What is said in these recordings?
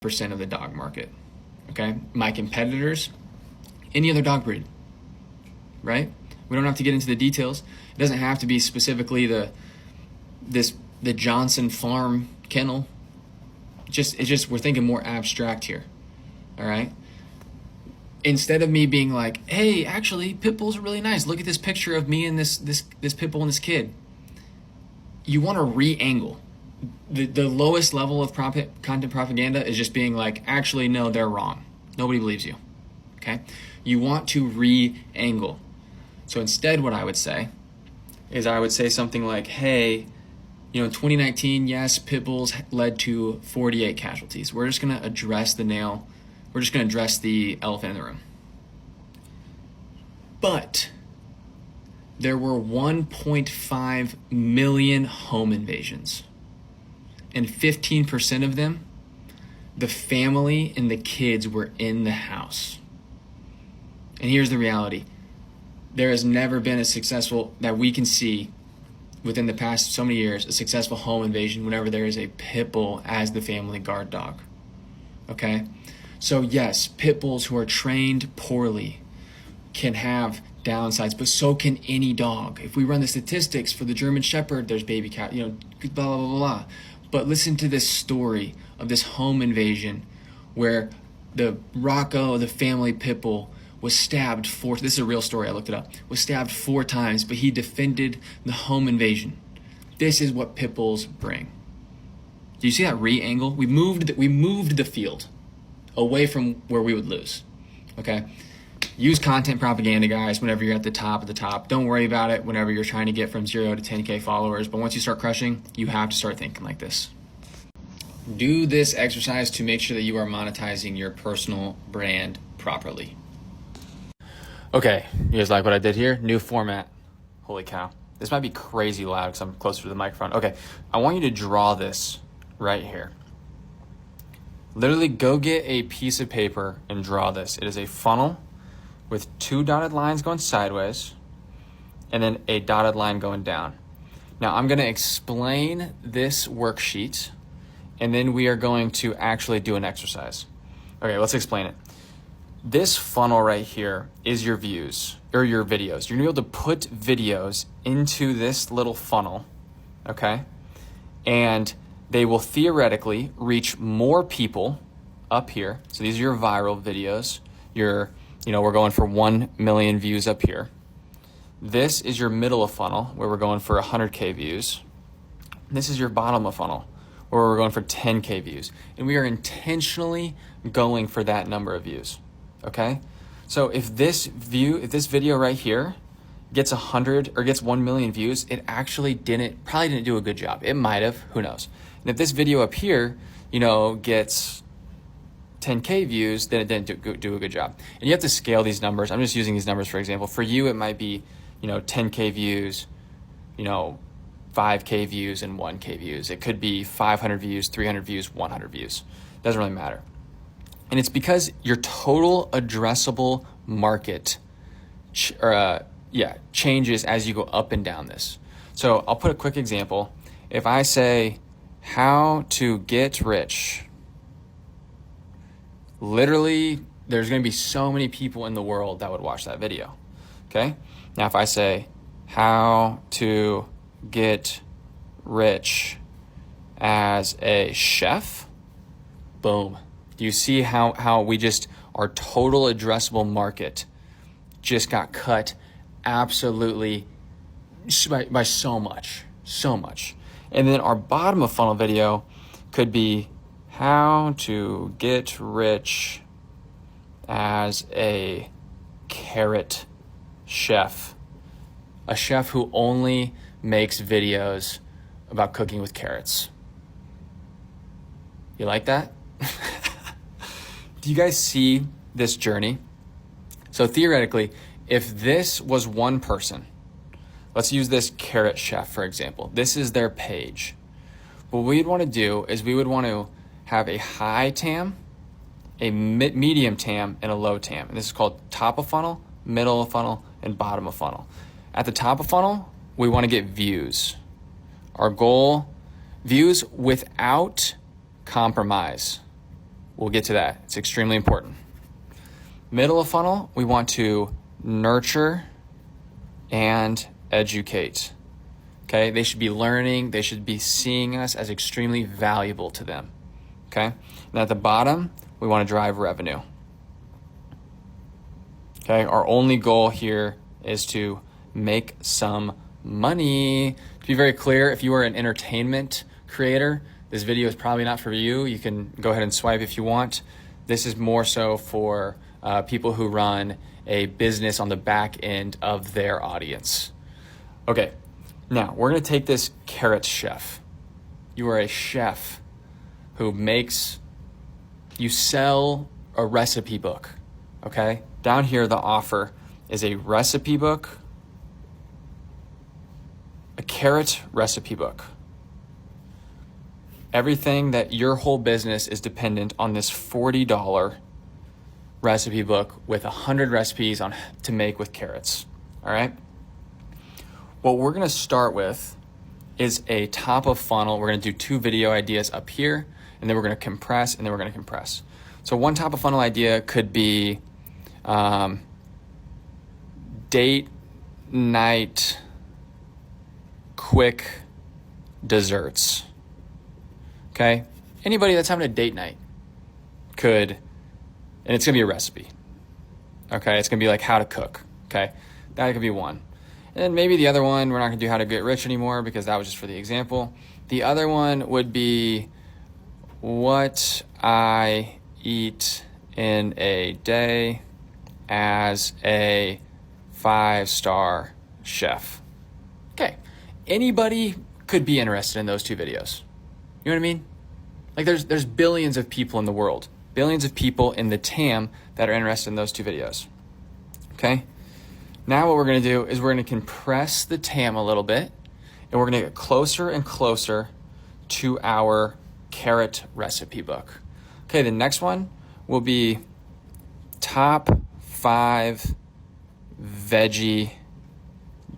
of the dog market. Okay, my competitors, any other dog breed, right? We don't have to get into the details. It doesn't have to be specifically the Johnson Farm kennel. It's just we're thinking more abstract here. All right. Instead of me being like, hey, actually, pit bulls are really nice. Look at this picture of me and this pit bull and this kid. You want to re-angle. The lowest level of content propaganda is just being like, actually, no, they're wrong. Nobody believes you. Okay? You want to re-angle. So instead, what I would say is I would say something like, hey, in 2019, yes, pit bulls led to 48 casualties. We're just going to address the nail. We're just going to address the elephant in the room. But there were 1.5 million home invasions. And 15% of them, the family and the kids were in the house. And here's the reality. There has never been a successful, that we can see within the past so many years, a successful home invasion whenever there is a pit bull as the family guard dog. Okay? So yes, pit bulls who are trained poorly can have downsides, but so can any dog. If we run the statistics for the German Shepherd, there's baby cat, blah, blah, blah, blah. But listen to this story of this home invasion where the Rocco, the family pit bull, was stabbed this is a real story, I looked it up, was stabbed 4 times, but he defended the home invasion. This is what pit bulls bring. Do you see that re-angle? We moved the field away from where we would lose. Okay? Use content propaganda, guys, whenever you're at the top of the top. Don't worry about it whenever you're trying to get from 0 to 10K followers. But once you start crushing, you have to start thinking like this. Do this exercise to make sure that you are monetizing your personal brand properly. Okay, you guys like what I did here? New format. Holy cow. This might be crazy loud because I'm closer to the microphone. Okay, I want you to draw this right here. Literally go get a piece of paper and draw this. It is a funnel with 2 dotted lines going sideways and then a dotted line going down. Now I'm going to explain this worksheet and then we are going to actually do an exercise. Okay, let's explain it. This funnel right here is your views or your videos. You're gonna be able to put videos into this little funnel, okay? And they will theoretically reach more people up here. So these are your viral videos. We're going for 1 million views up here. This is your middle of funnel where we're going for 100K views. This is your bottom of funnel where we're going for 10K views. And we are intentionally going for that number of views. Okay, so if this video right here gets 100 or gets 1 million views, it actually probably didn't do a good job. It might have, who knows? And if this video up here, gets 10K views, then it didn't do a good job. And you have to scale these numbers. I'm just using these numbers for example. For you, it might be, 10K views, 5K views and 1K views. It could be 500 views, 300 views, 100 views. Doesn't really matter. And it's because your total addressable market changes as you go up and down this. So I'll put a quick example. If I say how to get rich, literally there's going to be so many people in the world that would watch that video. Okay? Now if I say how to get rich as a chef, boom. Do you see how we just, our total addressable market just got cut absolutely by so much. And then our bottom of funnel video could be how to get rich as a carrot chef. A chef who only makes videos about cooking with carrots. You like that? Do you guys see this journey? So theoretically, if this was one person, let's use this carrot chef, for example. This is their page. What we'd want to do is we would want to have a high TAM, a medium TAM, and a low TAM. And this is called top of funnel, middle of funnel, and bottom of funnel. At the top of funnel, we want to get views. Our goal, views without compromise. We'll get to that. It's extremely important. Middle of funnel, we want to nurture and educate. Okay, they should be learning. They should be seeing us as extremely valuable to them. Okay, and at the bottom, we want to drive revenue. Okay, our only goal here is to make some money. To be very clear, if you are an entertainment creator, this video is probably not for you. You can go ahead and swipe if you want. This is more so for people who run a business on the back end of their audience. Okay, now we're gonna take this Carrots chef. You are a chef who you sell a recipe book, okay? Down here, the offer is a recipe book, a carrot recipe book. Everything that your whole business is dependent on this $40 recipe book with 100 recipes on to make with carrots, all right? What we're gonna start with is a top of funnel. We're gonna do 2 video ideas up here, and then we're gonna compress, and then we're gonna compress. So one top of funnel idea could be date night quick desserts. Okay? Anybody that's having a date night could, and it's gonna be a recipe. Okay? It's gonna be like how to cook. Okay? That could be one. And then maybe the other one, we're not gonna do how to get rich anymore because that was just for the example. The other one would be what I eat in a day as a 5-star chef. Okay, anybody could be interested in those 2 videos. You know what I mean? Like there's billions of people in the world, billions of people in the TAM that are interested in those 2 videos. Okay? Now what we're gonna do is we're gonna compress the TAM a little bit, and we're gonna get closer and closer to our carrot recipe book. Okay, the next one will be top 5 veggie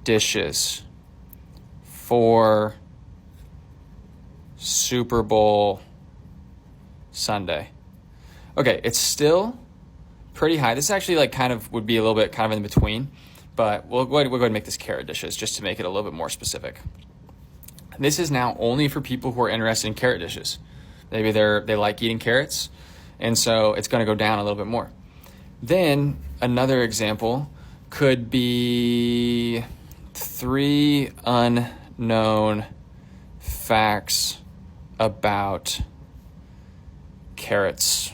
dishes for Super Bowl Sunday. Okay, it's still pretty high. This actually like kind of would be a little bit kind of in between, but we'll go ahead and make this carrot dishes just to make it a little bit more specific. This is now only for people who are interested in carrot dishes. Maybe they like eating carrots, and so it's going to go down a little bit more. Then another example could be 3 unknown facts about carrots